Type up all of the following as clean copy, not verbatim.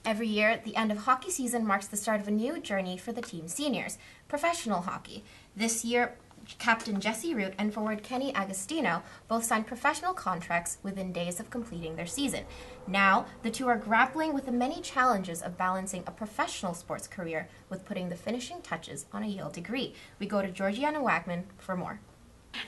Every year, the end of hockey season marks the start of a new journey for the team seniors, professional hockey. This year, Captain Jesse Root and forward Kenny Agostino both signed professional contracts within days of completing their season. Now, the two are grappling with the many challenges of balancing a professional sports career with putting the finishing touches on a Yale degree. We go to Georgiana Wagman for more.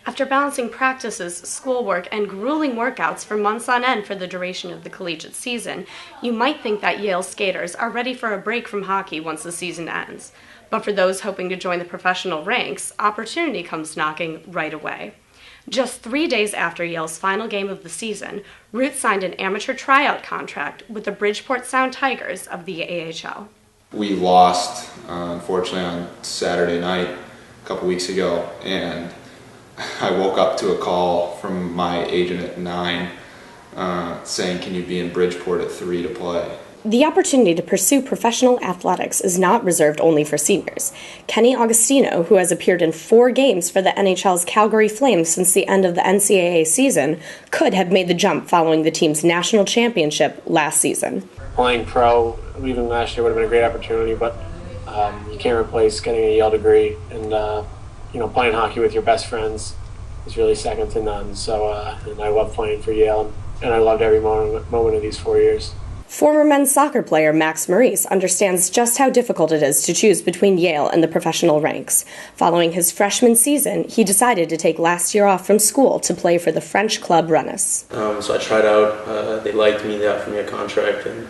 After balancing practices, schoolwork, and grueling workouts for months on end for the duration of the collegiate season, you might think that Yale skaters are ready for a break from hockey once the season ends. But for those hoping to join the professional ranks, opportunity comes knocking right away. Just 3 days after Yale's final game of the season, Root signed an amateur tryout contract with the Bridgeport Sound Tigers of the AHL. We lost, unfortunately, on Saturday night a couple weeks ago, and I woke up to a call from my agent at 9 saying, "Can you be in Bridgeport at 3 to play?" The opportunity to pursue professional athletics is not reserved only for seniors. Kenny Agostino, who has appeared in 4 games for the NHL's Calgary Flames since the end of the NCAA season, could have made the jump following the team's national championship last season. Playing pro, leaving last year would have been a great opportunity, but you can't replace getting a Yale degree, and playing hockey with your best friends is really second to none. So, and I love playing for Yale, and I loved every moment of these 4 years. Former men's soccer player Max Maurice understands just how difficult it is to choose between Yale and the professional ranks. Following his freshman season, he decided to take last year off from school to play for the French club Rennes. So I tried out, they liked me, they offered me a contract, and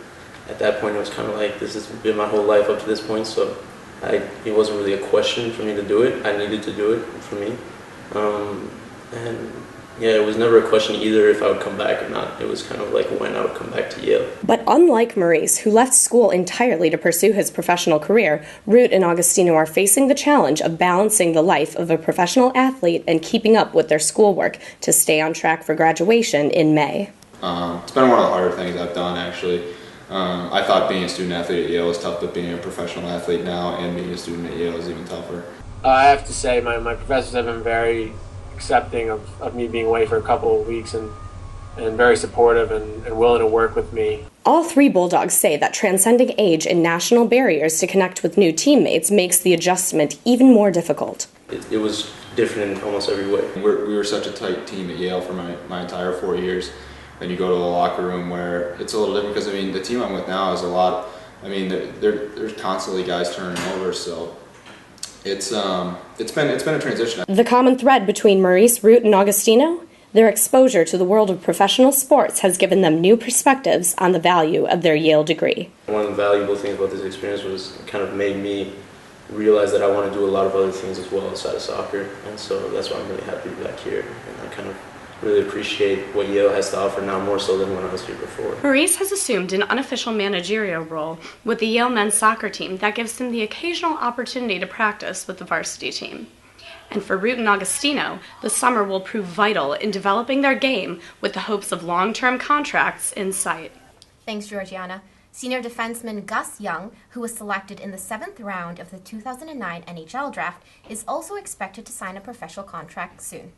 at that point it was kind of like, this has been my whole life up to this point, so it wasn't really a question for me to do it. I needed to do it for me. It was never a question either if I would come back or not. It was kind of like when I would come back to Yale. But unlike Maurice, who left school entirely to pursue his professional career, Root and Agostino are facing the challenge of balancing the life of a professional athlete and keeping up with their schoolwork to stay on track for graduation in May. It's been one of the harder things I've done, actually. I thought being a student athlete at Yale was tough, but being a professional athlete now and being a student at Yale is even tougher. I have to say my professors have been very accepting of me being away for a couple of weeks and very supportive and willing to work with me. All 3 Bulldogs say that transcending age and national barriers to connect with new teammates makes the adjustment even more difficult. It was different in almost every way. We were such a tight team at Yale for my entire 4 years. And you go to the locker room where it's a little different because, the team I'm with now is a lot, there's constantly guys turning over, so it's been a transition. The common thread between Maurice, Root, and Agostino? Their exposure to the world of professional sports has given them new perspectives on the value of their Yale degree. One of the valuable things about this experience was it kind of made me realize that I want to do a lot of other things as well outside of soccer, and so that's why I'm really happy to be back here, and I kind of really appreciate what Yale has to offer now more so than when I was here before. Maurice has assumed an unofficial managerial role with the Yale men's soccer team that gives him the occasional opportunity to practice with the varsity team. And for Root and Agostino, the summer will prove vital in developing their game with the hopes of long-term contracts in sight. Thanks, Georgiana. Senior defenseman Gus Young, who was selected in the 7th round of the 2009 NHL draft, is also expected to sign a professional contract soon.